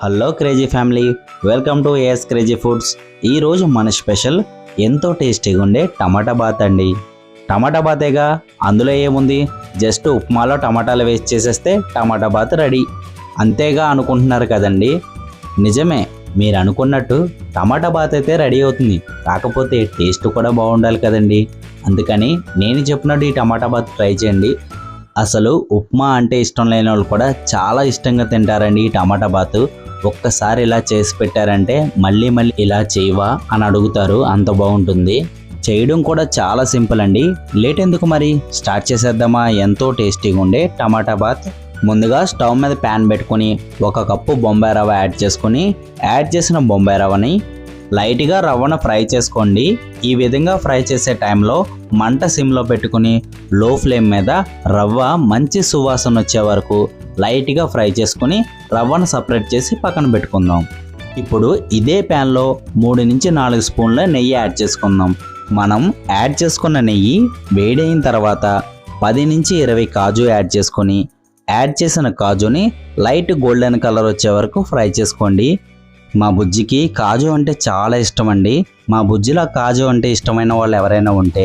Hello crazy family, welcome to AS crazy foods. ఈరోజు మన special ఎంతో టేస్టీగా ఉండే టమాటా బాత్ అండి. టమాటా బాతేగా, అందులో ఏముంది, జస్ట్ ఉప్మాలో టమాటాలు వేసి చేసేస్తే టమాటా బాత్ రెడీ. అంతేగా అనుకుంటున్నారు కదండి. నిజమే, మీరు అనుకున్నట్టు టమాటా బాత్ అయితే రెడీ అవుతుంది. కాకపోతే టేస్ట్ కూడా బాగుండాలి కదండి. అందుకని నేను చెప్పినట్టు ఈ టమాటా బాత్ ట్రై చేయండి. అసలు ఉప్మా అంటే ఇష్టం లేని వాళ్ళు కూడా చాలా ఇష్టంగా తింటారండి ఈ టమాటా బాత్. ఒక్కసారి ఇలా చేసి పెట్టారంటే మళ్ళీ ఇలా చేయవా అని అడుగుతారు, అంత బాగుంటుంది. చేయడం కూడా చాలా సింపుల్ అండి. లేట్ ఎందుకు మరి, స్టార్ట్ చేసేద్దామా ఎంతో టేస్టీగా ఉండే టమాటా బాత్. ముందుగా స్టవ్ మీద ప్యాన్ పెట్టుకొని 1 కప్పు బొంబాయి రవ్వ యాడ్ చేసిన బొంబాయి రవ్వని లైట్గా రవ్వను ఫ్రై చేసుకోండి. ఈ విధంగా ఫ్రై చేసే టైంలో మంట సిమ్లో పెట్టుకుని లో ఫ్లేమ్ మీద రవ్వ మంచి సువాసన వచ్చే వరకు లైట్గా ఫ్రై చేసుకుని రవ్వను సపరేట్ చేసి పక్కన పెట్టుకుందాం. ఇప్పుడు ఇదే ప్యాన్లో 3 నుంచి 4 స్పూన్ల నెయ్యి యాడ్ చేసుకుందాం. మనం యాడ్ చేసుకున్న నెయ్యి వేడైన తర్వాత 10 నుంచి 20 కాజు యాడ్ చేసుకొని యాడ్ చేసిన కాజుని లైట్ గోల్డెన్ కలర్ వచ్చే వరకు ఫ్రై చేసుకోండి. మా బుజ్జికి కాజు అంటే చాలా ఇష్టం అండి. మా బుజ్జిలో కాజు అంటే ఇష్టమైన వాళ్ళు ఎవరైనా ఉంటే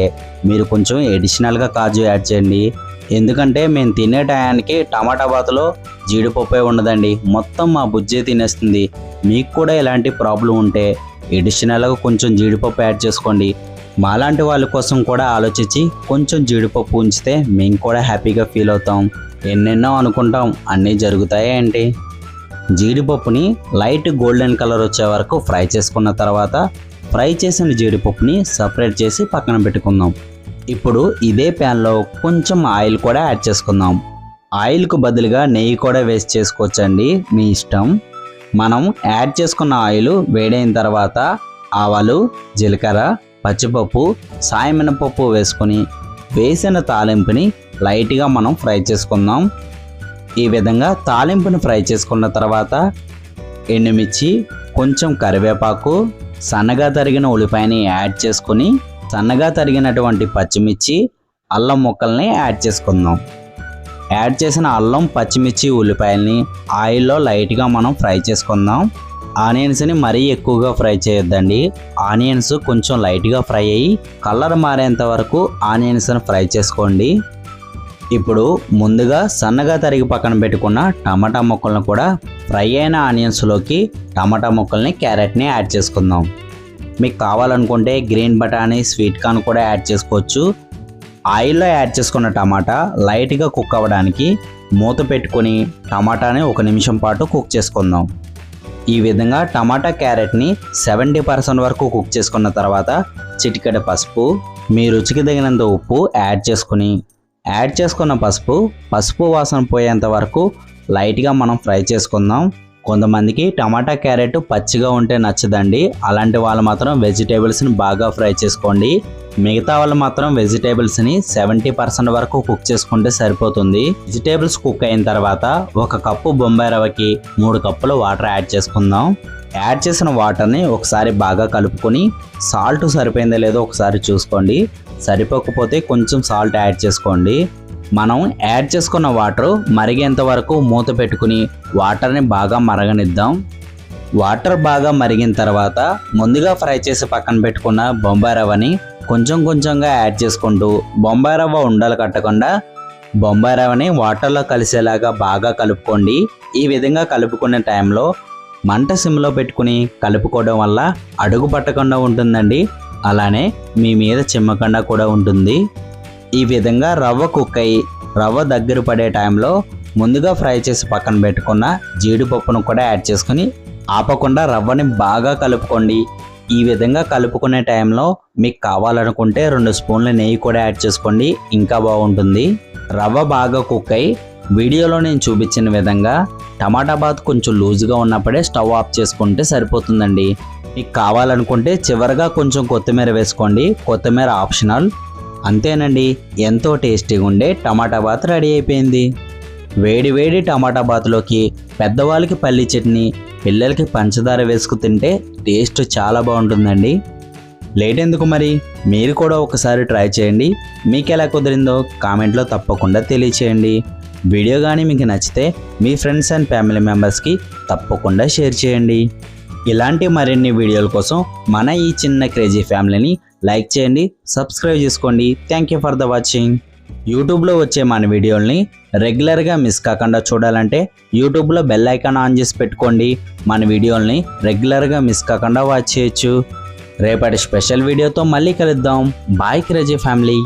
మీరు కొంచెం ఎడిషనల్గా కాజు యాడ్ చేయండి. ఎందుకంటే మేము తినే టయానికి టమాటా బాతులో జీడిపప్పే ఉండదండి, మొత్తం మా బుజ్జి తినేస్తుంది. మీకు కూడా ఇలాంటి ప్రాబ్లం ఉంటే ఎడిషనల్గా కొంచెం జీడిపప్పు యాడ్ చేసుకోండి. మాలాంటి వాళ్ళ కోసం కూడా ఆలోచించి కొంచెం జీడిపప్పు ఉంచితే మేము కూడా హ్యాపీగా ఫీల్ అవుతాం. ఎన్నెన్నో అనుకుంటాం, అన్నీ జరుగుతాయి ఏంటి. జీడిపప్పుని లైట్ గోల్డెన్ కలర్ వచ్చే వరకు ఫ్రై చేసుకున్న తర్వాత ఫ్రై చేసిన జీడిపప్పుని సపరేట్ చేసి పక్కన పెట్టుకుందాం. ఇప్పుడు ఇదే ప్యాన్లో కొంచెం ఆయిల్ కూడా యాడ్ చేసుకుందాం. ఆయిల్కు బదులుగా నెయ్యి కూడా వేస్ట్ చేసుకోవచ్చండి, మీ ఇష్టం. మనం యాడ్ చేసుకున్న ఆయిల్ వేడైన తర్వాత ఆవాలు, జీలకర్ర, పచ్చిపప్పు, సాయమినపప్పు వేసుకొని వేసిన తాలింపుని లైట్గా మనం ఫ్రై చేసుకుందాం. ఈ విధంగా తాలింపుని ఫ్రై చేసుకున్న తర్వాత ఎండుమిర్చి, కొంచెం కరివేపాకు, సన్నగా తరిగిన ఉల్లిపాయని యాడ్ చేసుకుని సన్నగా తరిగినటువంటి పచ్చిమిర్చి, అల్లం ముక్కల్ని యాడ్ చేసుకుందాం. యాడ్ చేసిన అల్లం, పచ్చిమిర్చి, ఉల్లిపాయల్ని ఆయిల్లో లైట్గా మనం ఫ్రై చేసుకుందాం. ఆనియన్స్ని మరీ ఎక్కువగా ఫ్రై చేయొద్దండి. ఆనియన్స్ కొంచెం లైట్గా ఫ్రై అయ్యి కలర్ మారేంత వరకు ఆనియన్స్ని ఫ్రై చేసుకోండి. ఇప్పుడు ముందుగా సన్నగా తరిగి పక్కన పెట్టుకున్న టమాటా ముక్కలను కూడా ఫ్రై అయిన ఆనియన్స్లోకి టమాటా ముక్కల్ని, క్యారెట్ని యాడ్ చేసుకుందాం. మీకు కావాలనుకుంటే గ్రీన్ బటానీ, స్వీట్ కార్న్ కూడా యాడ్ చేసుకోవచ్చు. ఆయిల్లో యాడ్ చేసుకున్న టమాటా లైట్గా కుక్ అవ్వడానికి మూత పెట్టుకొని టమాటాని 1 నిమిషం పాటు కుక్ చేసుకుందాం. ఈ విధంగా టమాటా, క్యారెట్ని 70% వరకు కుక్ చేసుకున్న తర్వాత చిటికెడ పసుపు, మీ రుచికి తగినంత ఉప్పు యాడ్ చేసుకున్న పసుపు వాసన పోయేంత వరకు లైట్గా మనం ఫ్రై చేసుకుందాం. కొంతమందికి టమాటా, క్యారెట్ పచ్చిగా ఉంటే నచ్చదండి. అలాంటి వాళ్ళు మాత్రం వెజిటేబుల్స్ని బాగా ఫ్రై చేసుకోండి. మిగతా వాళ్ళు మాత్రం వెజిటేబుల్స్ని 70% వరకు కుక్ చేసుకుంటే సరిపోతుంది. వెజిటేబుల్స్ కుక్ అయిన తర్వాత 1 కప్పు బొంబాయి రవ్వకి 3 కప్పుల వాటర్ యాడ్ చేసుకుందాం. యాడ్ చేసిన వాటర్ని ఒకసారి బాగా కలుపుకొని సాల్ట్ సరిపోయిందో లేదో ఒకసారి చూసుకోండి. సరిపోకపోతే కొంచెం సాల్ట్ యాడ్ చేసుకోండి. మనం యాడ్ చేసుకున్న వాటర్ మరిగేంత వరకు మూత పెట్టుకుని వాటర్ని బాగా మరగనిద్దాం. వాటర్ బాగా మరిగిన తర్వాత ముందుగా ఫ్రై చేసి పక్కన పెట్టుకున్న బొంబాయి రవ్వని కొంచెంగా యాడ్ చేసుకుంటూ బొంబాయి రవ్వ ఉండలు కట్టకుండా బొంబాయి రవ్వని వాటర్లో కలిసేలాగా బాగా కలుపుకోండి. ఈ విధంగా కలుపుకునే టైంలో మంట సిమ్లో పెట్టుకుని కలుపుకోవడం వల్ల అడుగు పట్టకుండా ఉంటుందండి. అలానే మీ మీద చిమ్మకుండా కూడా ఉంటుంది. ఈ విధంగా రవ్వ కుక్ అయ్యి రవ్వ దగ్గర పడే టైంలో ముందుగా ఫ్రై చేసి పక్కన పెట్టుకున్న జీడిపప్పును కూడా యాడ్ చేసుకుని ఆపకుండా రవ్వని బాగా కలుపుకోండి. ఈ విధంగా కలుపుకునే టైంలో మీకు కావాలనుకుంటే 2 స్పూన్ల నెయ్యి కూడా యాడ్ చేసుకోండి, ఇంకా బాగుంటుంది. రవ్వ బాగా కుక్ అయ్యి వీడియోలో నేను చూపించిన విధంగా టమాటా బాత్ కొంచెం లూజ్గా ఉన్నప్పుడే స్టవ్ ఆఫ్ చేసుకుంటే సరిపోతుందండి. మీకు కావాలనుకుంటే చివరిగా కొంచెం కొత్తిమీర వేసుకోండి, కొత్తిమీర ఆప్షనల్. అంతేనండి, ఎంతో టేస్టీగా ఉండే టమాటా బాత్ రెడీ అయిపోయింది. వేడి టమాటా బాత్లోకి పెద్దవాళ్ళకి పల్లి చట్నీ, పిల్లలకి పంచదార వేసుకు తింటే టేస్ట్ చాలా బాగుంటుందండి. లేట్ ఎందుకు మరి, మీరు కూడా ఒకసారి ట్రై చేయండి. మీకు ఎలా కుదిరిందో కామెంట్లో తప్పకుండా తెలియచేయండి. వీడియో కానీ మీకు నచ్చితే మీ ఫ్రెండ్స్ అండ్ ఫ్యామిలీ మెంబర్స్కి తప్పకుండా షేర్ చేయండి. ఇలాంటి మరిన్ని వీడియోల కోసం మన ఈ చిన్న క్రేజీ ఫ్యామిలీని లైక్ చేయండి, సబ్స్క్రైబ్ చేసుకోండి. Thank you for the watching. యూట్యూబ్లో వచ్చే మన వీడియోల్ని రెగ్యులర్గా మిస్ కాకుండా చూడాలంటే యూట్యూబ్లో బెల్ ఐకాన్ ఆన్ చేసి పెట్టుకోండి. మన వీడియోల్ని రెగ్యులర్గా మిస్ కాకుండా వాచ్ చేయొచ్చు. రేపటి స్పెషల్ వీడియోతో మళ్ళీ కలుద్దాం. Bye crazy family.